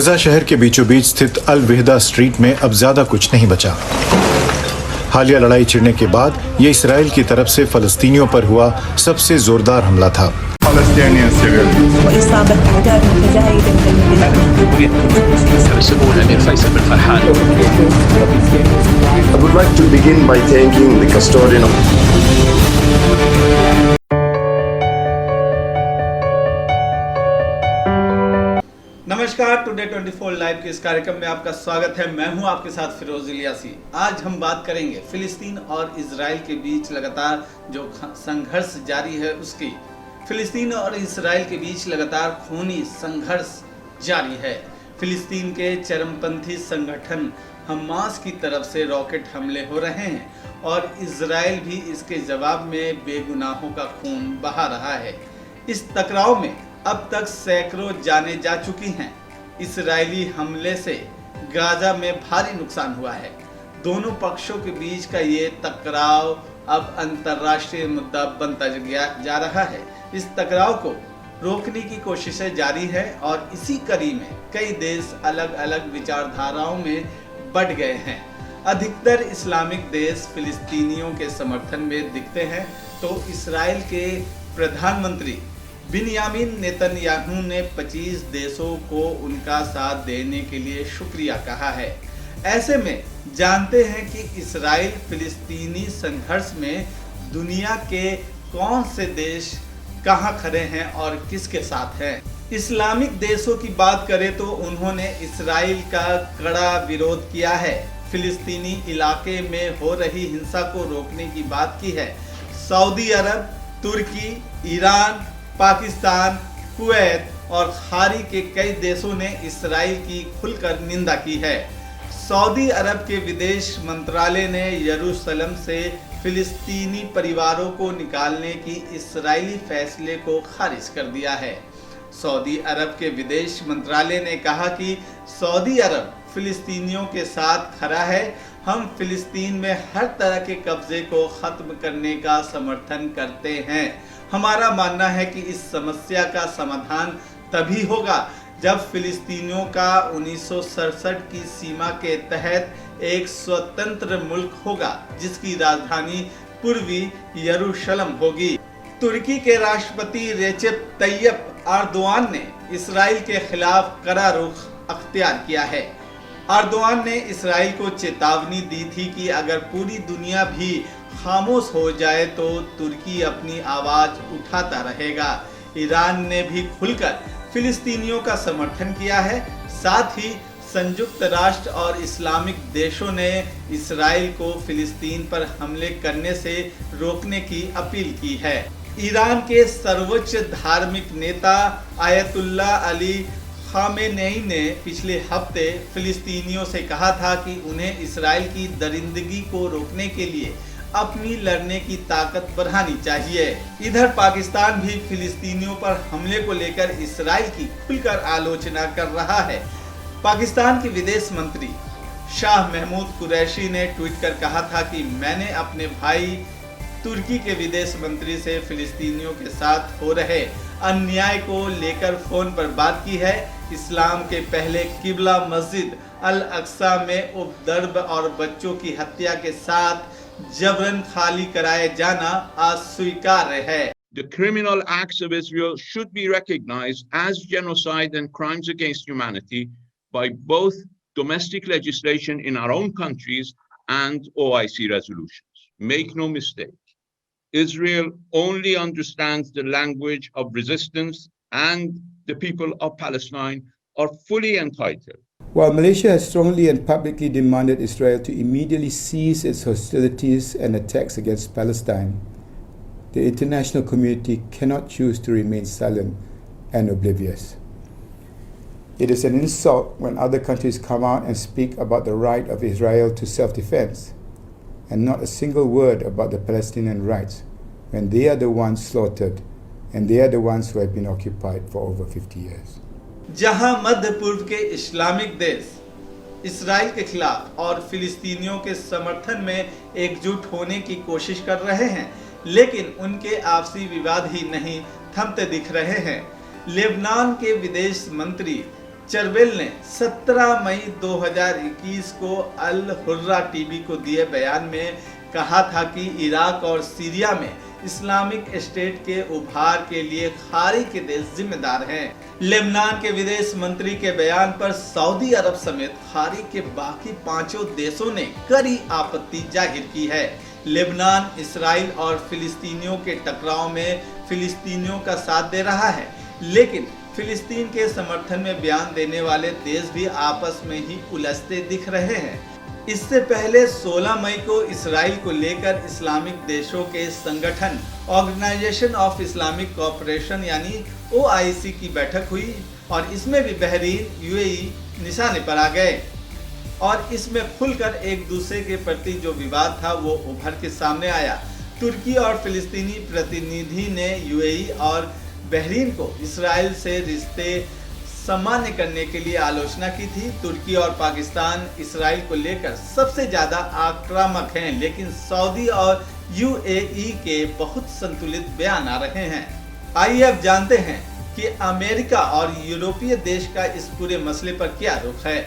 गजा शहर के बीचों बीच स्थित अल विहदा स्ट्रीट में अब ज्यादा कुछ नहीं बचा। हालिया लड़ाई छिड़ने के बाद ये इसराइल की तरफ से फलस्तीनियों पर हुआ सबसे जोरदार हमला था। I would like to begin by thanking the custodian of नमस्कार, टुडे 24 लाइव के इस कार्यक्रम में आपका स्वागत है। मैं हूं आपके साथ फिरोज इलियासी। आज हम बात करेंगे फिलिस्तीन और इजराइल के बीच लगातार जो संघर्ष जारी है उसकी। फिलिस्तीन और इजराइल के बीच लगातार खूनी संघर्ष जारी है। फिलिस्तीन के चरमपंथी संगठन हमास की तरफ से रॉकेट हमले हो रहे हैं और इजराइल भी इसके जवाब में बेगुनाहों का खून बहा रहा है। इस टकराव में अब तक सैकड़ों जानें जा चुकी हैं। इजरायली हमले से गाजा में भारी नुकसान हुआ है। दोनों पक्षों के बीच का ये टकराव अब अंतर्राष्ट्रीय मुद्दा बनता जा रहा है। इस टकराव को रोकने की कोशिशें जारी है और इसी कड़ी में कई देश अलग अलग विचारधाराओं में बढ़ गए हैं। अधिकतर इस्लामिक देश फिलिस्तीनियों के समर्थन में दिखते हैं तो इजराइल के प्रधानमंत्री बिन्यामिन नेतन्याहू ने 25 देशों को उनका साथ देने के लिए शुक्रिया कहा है। ऐसे में जानते हैं कि इजराइल फिलिस्तीनी संघर्ष में दुनिया के कौन से देश कहां खड़े हैं और किसके साथ हैं। इस्लामिक देशों की बात करें तो उन्होंने इजराइल का कड़ा विरोध किया है। फिलिस्तीनी इलाके में हो रही हिंसा को रोकने की बात की है। सऊदी अरब, तुर्की, ईरान, पाकिस्तान, कुवैत और खाड़ी के कई देशों ने इजराइल की खुलकर निंदा की है। सऊदी अरब के विदेश मंत्रालय ने यरूशलेम से फिलिस्तीनी परिवारों को निकालने की इजरायली फैसले को खारिज कर दिया है। सऊदी अरब के विदेश मंत्रालय ने कहा कि सऊदी अरब फिलिस्तीनियों के साथ खड़ा है। हम फिलिस्तीन में हर तरह के कब्जे को खत्म करने का समर्थन करते हैं। हमारा मानना है कि इस समस्या का समाधान तभी होगा जब फिलिस्तीनियों का 1967 की सीमा के तहत एक स्वतंत्र मुल्क होगा जिसकी राजधानी पूर्वी यरूशलेम होगी। तुर्की के राष्ट्रपति रेसेप तैयप एर्दोआन ने इजराइल के खिलाफ कड़ा रुख अख्तियार किया है। एर्दोआन ने इजराइल को चेतावनी दी थी कि अगर पूरी दुनिया भी खामोश हो जाए तो तुर्की अपनी आवाज उठाता रहेगा। ईरान ने भी खुलकर फिलिस्तीनियों का समर्थन किया है। साथ ही संयुक्त राष्ट्र और इस्लामिक देशों ने इजराइल को फिलिस्तीन पर हमले करने से रोकने की अपील की है। ईरान के सर्वोच्च धार्मिक नेता आयतुल्ला अली खामेनेई ने पिछले हफ्ते फिलिस्तीनियों से कहा था कि उन्हें इजराइल की दरिंदगी को रोकने के लिए अपनी लड़ने की ताकत बढ़ानी चाहिए। इधर पाकिस्तान भी फिलिस्तीनियों पर हमले को लेकर इजराइल की खुलकर आलोचना कर रहा है। पाकिस्तान के विदेश मंत्री शाह महमूद कुरैशी ने ट्वीट कर कहा था कि मैंने अपने भाई तुर्की के विदेश मंत्री से फिलिस्तीनियों के साथ हो रहे अन्याय को लेकर फोन पर बात की है। इस्लाम के पहले किबला मस्जिद अल अक्सा में उपद्रव और बच्चों की हत्या के साथ जबरन खाली कराए जाना अस्वीकार्य है। The criminal acts of Israel should be recognized as genocide and crimes against humanity by both domestic legislation in our own countries and OIC resolutions. Make no mistake, Israel only understands the language of resistance, and the people of Palestine are fully entitled. While Malaysia has strongly and publicly demanded Israel to immediately cease its hostilities and attacks against Palestine, the international community cannot choose to remain silent and oblivious. It is an insult when other countries come out and speak about the right of Israel to self-defense, and not a single word about the Palestinian rights, when they are the ones slaughtered and they are the ones who have been occupied for over 50 years. जहां मध्य पूर्व के Islamic देश Israel के खिलाफ और फिलिस्तीनियों के समर्थन में एकजुट होने की कोशिश कर रहे हैं, लेकिन उनके आपसी विवाद ही नहीं थमते दिख रहे हैं। लेबनान के विदेश मंत्री चर्बिल ने 17 मई 2021 को अल हुर्रा टीवी को दिए बयान में कहा था कि इराक और सीरिया में इस्लामिक स्टेट के उभार के लिए खाड़ी के देश जिम्मेदार हैं। लेबनान के विदेश मंत्री के बयान पर सऊदी अरब समेत खाड़ी के बाकी 5 देशों ने कड़ी आपत्ति जाहिर की है। लेबनान इसराइल और फिलिस्तीनियों के टकराव में फिलिस्तीनियों का साथ दे रहा है, लेकिन फिलिस्तीन के समर्थन में बयान देने वाले देश भी आपस में ही उलझते दिख रहे हैं। इससे पहले 16 मई को इसराइल को लेकर इस्लामिक देशों के संगठन ऑर्गेनाइजेशन ऑफ इस्लामिक कोऑपरेशन यानी OIC की बैठक हुई और इसमें भी बहरीन UAE निशाने पर आ गए और इसमें खुलकर एक दूसरे के प्रति जो विवाद था वो उभर के सामने आया। तुर्की और फिलिस्तीनी प्रतिनिधि ने UAE और बहरीन को इसराइल से रिश्ते सामान्य करने के लिए आलोचना की थी। तुर्की और पाकिस्तान इसराइल को लेकर सबसे ज्यादा आक्रामक हैं, लेकिन सऊदी और UAE के बहुत संतुलित बयान आ रहे हैं। आइए अब जानते हैं कि अमेरिका और यूरोपीय देश का इस पूरे मसले पर क्या रुख है।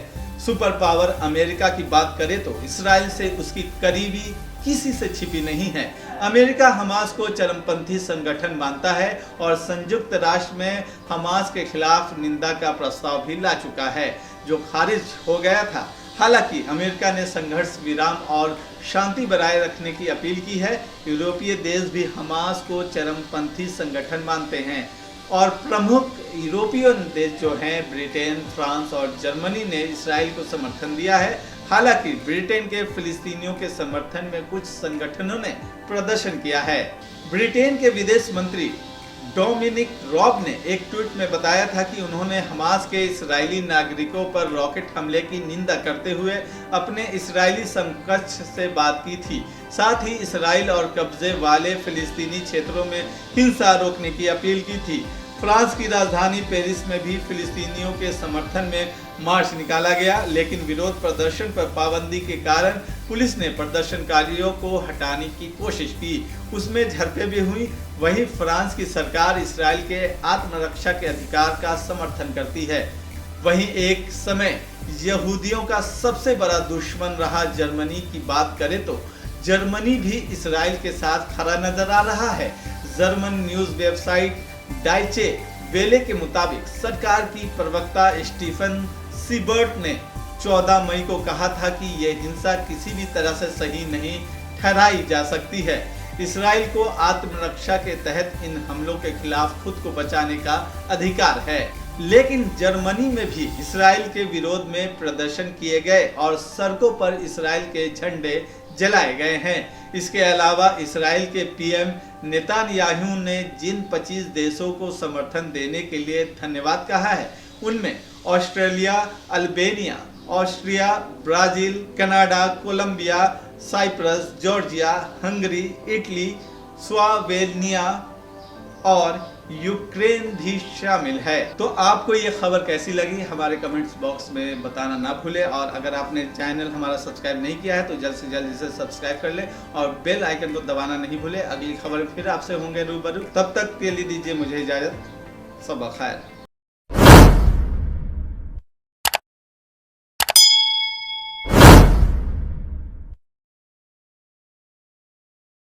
सुपर पावर अमेरिका की बात करें तो इसराइल से उसकी करीबी किसी से छिपी नहीं है। अमेरिका हमास को चरमपंथी संगठन मानता है और संयुक्त राष्ट्र में हमास के खिलाफ निंदा का प्रस्ताव भी ला चुका है, जो खारिज हो गया था। हालांकि अमेरिका ने संघर्ष विराम और शांति बनाए रखने की अपील की है। यूरोपीय देश भी हमास को चरमपंथी संगठन मानते हैं और प्रमुख यूरोपीय देश जो हैं ब्रिटेन, फ्रांस और जर्मनी ने इसराइल को समर्थन दिया है। हालांकि ब्रिटेन के फिलिस्तीनियों के समर्थन में कुछ संगठनों ने प्रदर्शन किया है। ब्रिटेन के विदेश मंत्री डोमिनिक रॉब ने एक ट्वीट में बताया था कि उन्होंने हमास के इस्राएली नागरिकों पर रॉकेट हमले की निंदा करते हुए अपने इस्राएली समकक्ष से बात की थी। साथ ही इसराइल और कब्जे वाले फिलिस्तीनी क्षेत्रों में हिंसा रोकने की अपील की थी। फ्रांस की राजधानी पेरिस में भी फिलिस्तीनियों के समर्थन में मार्च निकाला गया, लेकिन विरोध प्रदर्शन पर पाबंदी के कारण पुलिस ने प्रदर्शनकारियों को हटाने की कोशिश की। उसमें झड़पें भी हुई। वहीं फ्रांस की सरकार इसराइल के आत्मरक्षा के अधिकार का समर्थन करती है। वहीं एक समय यहूदियों का सबसे बड़ा दुश्मन रहा जर्मनी की बात करें तो जर्मनी भी इसराइल के साथ खड़ा नजर आ रहा है। जर्मन न्यूज वेबसाइट डाइचे वेले के मुताबिक सरकार की प्रवक्ता स्टीफन सीबर्ट ने 14 मई को कहा था कि यह हिंसा किसी भी तरह से सही नहीं ठहराई जा सकती है। इसराइल को आत्मरक्षा के तहत इन हमलों के खिलाफ खुद को बचाने का अधिकार है। लेकिन जर्मनी में भी इसराइल के विरोध में प्रदर्शन किए गए और सड़कों पर इसराइल के झंडे जलाए गए हैं। इसके अलावा इसराइल के PM नेतान्याहू ने जिन 25 देशों को समर्थन देने के लिए धन्यवाद कहा है, उनमें Australia, Albania, Austria, Brazil, Canada, Colombia, Cyprus, Georgia, Hungary, Italy, Slovenia और यूक्रेन भी शामिल है। तो आपको ये खबर कैसी लगी हमारे कमेंट्स बॉक्स में बताना ना भूले और अगर आपने चैनल हमारा सब्सक्राइब नहीं किया है तो जल्द से जल्द इसे सब्सक्राइब कर ले और बेल आइकन को दबाना नहीं भूले। अगली खबर फिर आपसे होंगे रूबरू, तब तक के लिए दीजिए मुझे इजाजत। सबा खैर।